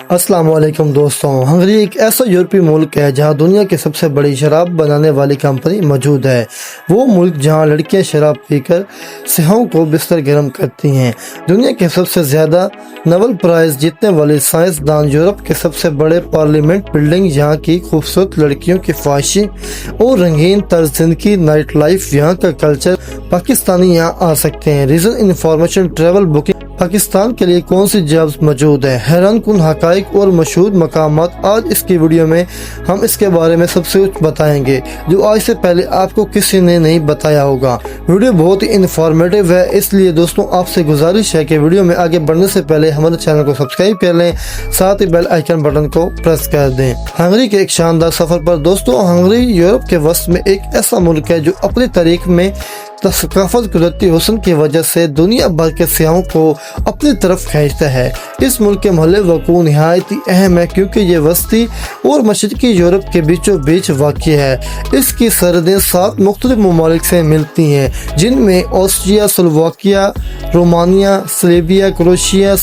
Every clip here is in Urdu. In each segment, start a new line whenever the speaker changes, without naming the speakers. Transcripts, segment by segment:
السلام علیکم دوستوں، ہنگری ایک ایسا یورپی ملک ہے جہاں دنیا کی سب سے بڑی شراب بنانے والی کمپنی موجود ہے۔ وہ ملک جہاں لڑکیاں شراب پی کر سیاحوں کو بستر گرم کرتی ہیں۔ دنیا کے سب سے زیادہ نوبل پرائز جیتنے والے سائنسدان، یورپ کے سب سے بڑے پارلیمنٹ بلڈنگ، یہاں کی خوبصورت لڑکیوں کی فحاشی اور رنگین طرز زندگی، نائٹ لائف، یہاں کا کلچر۔ پاکستانی یہاں آ سکتے ہیں۔ Reason information, travel booking, Pakistan کے لیے کون سی جابز موجود ہے، حیران کن حقائق اور مشہور مقامات۔ آج اس کی ویڈیو میں ہم اس کے بارے میں سب سے کچھ بتائیں گے جو آج سے پہلے آپ کو کسی نے نہیں بتایا ہوگا۔ ویڈیو بہت ہی انفارمیٹیو ہے، اس لیے دوستوں آپ سے گزارش ہے کہ ویڈیو میں آگے بڑھنے سے پہلے ہمارے چینل کو سبسکرائب کر لیں، ساتھ ہی بیل آئیکن بٹن کو پریس کر دیں۔ ہنگری کے ایک شاندار سفر پر دوستوں، ہنگری یورپ کے وسط میں ایک ایسا ملک ہے جو اپنی تاریخ میں ثقافت، قدرتی حسن کی وجہ سے دنیا بھر کے سیاحوں کو اپنی طرف کھینچتا ہے۔ اس ملک کے محل وقوع نہایت ہی اہم ہے کیونکہ یہ وسطی اور مشرقی یورپ کے بیچوں بیچ واقع ہے۔ اس کی سرحدیں 7 مختلف ممالک سے ملتی ہیں، جن میں آسٹریا، سلوواکیہ، رومانیہ، سلوویکیا، کروشیا،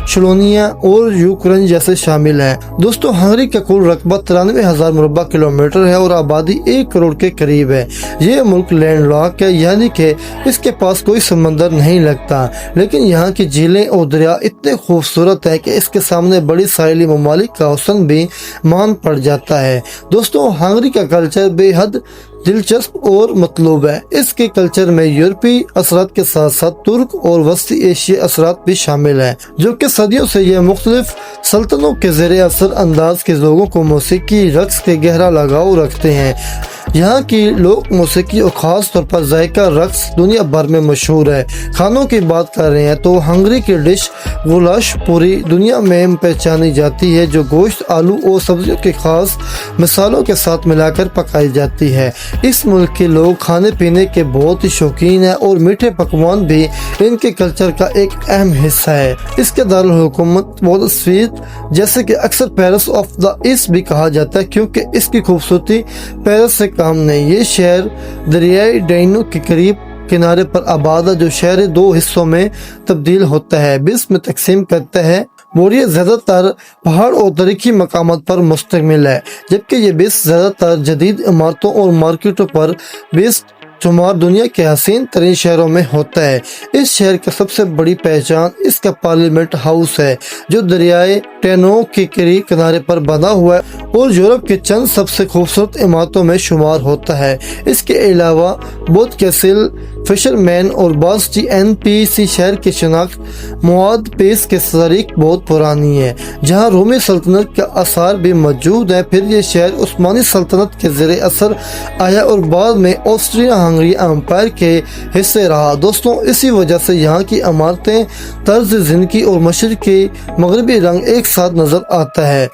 سلوونیا اور یوکرین جیسے شامل ہیں۔ دوستو، ہنگری کا کل رقبہ 93,000 مربع کلومیٹر ہے اور آبادی 1 کروڑ کے قریب ہے۔ یہ ملک لینڈ لاک ہے، یعنی کہ اس کے پاس کوئی سمندر نہیں لگتا، لیکن یہاں کی جھیلیں اور دریا اتنے خوبصورت ہیں کہ اس کے سامنے بڑی ساحلی ممالک کا حسن بھی مان پڑ جاتا ہے۔ دوستو، ہنگری کا کلچر بے حد دلچسپ اور مطلوب ہے۔ اس کے کلچر میں یورپی اثرات کے ساتھ ساتھ ترک اور وسطی ایشیائی اثرات بھی شامل ہیں، جو کہ صدیوں سے یہ مختلف سلطنتوں کے زیر اثر انداز کے لوگوں کو موسیقی، رقص کے گہرا لگاؤ رکھتے ہیں۔ یہاں کی لوک موسیقی اور خاص طور پر ذائقہ رقص دنیا بھر میں مشہور ہے۔ کھانوں کی بات کر رہے ہیں تو ہنگری کی ڈش گولاش پوری دنیا میں پہچانی جاتی ہے، جو گوشت، آلو اور سبزیوں کے خاص مصالحوں کے ساتھ ملا کر پکائی جاتی ہے۔ اس ملک کے لوگ کھانے پینے کے بہت ہی شوقین ہیں اور میٹھے پکوان بھی ان کے کلچر کا ایک اہم حصہ ہے۔ اس کے دارالحکومت وادسویت، جیسے کہ اکثر پیرس آف دا ایسٹ بھی کہا جاتا ہے کیونکہ اس کی خوبصورتی پیرس سے کام نہیں۔ یہ شہر دریائے ڈینو کے قریب کنارے پر آباد ہے، جو شہر 2 حصوں میں تبدیل ہوتا ہے، 20 میں تقسیم کرتا ہے، اور یہ زیادہ تر پہاڑ اور تاریخی مقامات پر مشتمل ہے، جبکہ یہ 20 زیادہ تر جدید عمارتوں اور مارکیٹوں پر 20 شمار دنیا کے حسین ترین شہروں میں ہوتا ہے۔ اس شہر کی سب سے بڑی پہچان اس کا پارلیمنٹ ہاؤس ہے، جو دریائے ٹینو کے قریب کنارے پر بنا ہوا ہے اور یورپ کے چند سب سے خوبصورت عمارتوں میں شمار ہوتا ہے۔ اس کے علاوہ بوت کیسل، فشر مین اور بعض TNPC شہر کی شناخت مواد پیش کے طریق بہت پرانی ہے، جہاں رومی سلطنت کا آثار بھی موجود ہے۔ پھر یہ شہر عثمانی سلطنت کے زیر اثر آیا اور بعد میں آسٹریا ہنگری امپائر کے حصے رہا۔ دوستوں، اسی وجہ سے یہاں کی عمارتیں، طرز زندگی اور مشرقی مغربی رنگ ایک ساتھ نظر آتا ہے۔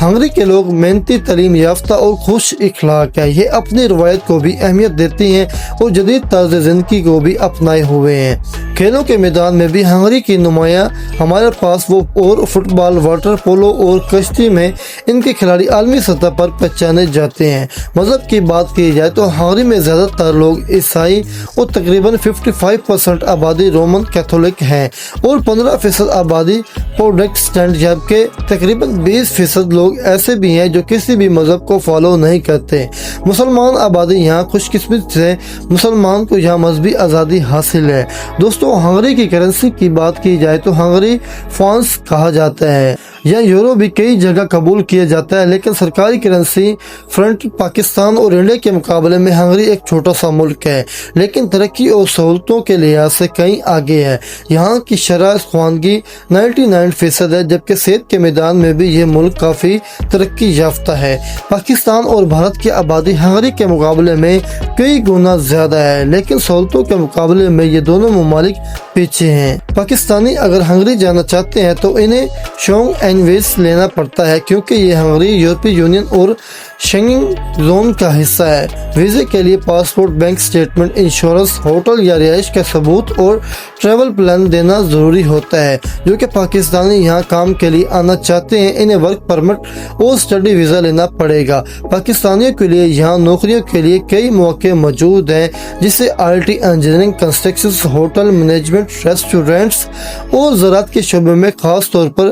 ہنگری کے لوگ محنتی، تعلیم یافتہ اور خوش اخلاق ہیں۔ یہ اپنی روایت کو بھی اہمیت دیتی ہیں اور جدید طرز زندگی کو بھی اپنائے ہوئے ہیں۔ کھیلوں کے میدان میں بھی ہنگری کی نمایاں ہمارے پاس وہ اور فٹ بال، واٹر پولو اور کشتی میں ان کے کھلاڑی عالمی سطح پر پہچانے جاتے ہیں۔ مذہب کی بات کی جائے تو ہنگری میں زیادہ تر لوگ عیسائی اور تقریباً 55% آبادی رومن کیتھولک ہیں اور 15% آبادی پروٹسٹنٹ، جبکہ تقریباً 20% لوگ ایسے بھی ہیں جو کسی بھی مذہب کو فالو نہیں کرتے۔ مسلمان آبادی یہاں خوش قسمت سے مسلمان کو یہاں مذہبی آزادی حاصل ہے۔ دوستوں، ہنگری کی کرنسی کی بات کی جائے تو ہنگری فرانک کہا جاتا ہے یا یورو بھی کئی جگہ قبول کیا جاتا ہے، لیکن سرکاری کرنسی فرنک پاکستان اور انڈیا کے مقابلے میں ہنگری ایک چھوٹا سا ملک ہے، لیکن ترقی اور سہولتوں کے لحاظ سے کہیں آگے ہے۔ یہاں کی شرح خواندگی 99% ہے، جبکہ صحت کے میدان میں بھی یہ ملک کافی ترقی یافتہ ہے۔ پاکستان اور بھارت کی آبادی ہنگری کے مقابلے میں کئی گنا زیادہ ہے، لیکن سہولتوں کے مقابلے میں یہ دونوں ممالک پیچھے ہیں۔ پاکستانی اگر ہنگری جانا چاہتے ہیں تو انہیں شونگ ویزا لینا پڑتا ہے کیونکہ یہ ہنگری یورپی یونین اور شنگن زون کا حصہ ہے۔ ویزے کے لیے passport, bank statement, insurance, hotel یا رہائش کا ثبوت اور ٹریول پلان دینا ضروری ہوتا ہے۔ جو کہ پاکستانی یہاں کام کے لیے آنا چاہتے ہیں، انہیں ورک پرمٹ اور اسٹڈی ویزا لینا پڑے گا۔ پاکستانیوں کے لیے یہاں نوکریوں کے لیے کئی مواقع موجود ہیں، جسے IT، engineering, construction, hotel management, restaurants اور زراعت کے شعبے میں، خاص طور پر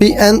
PN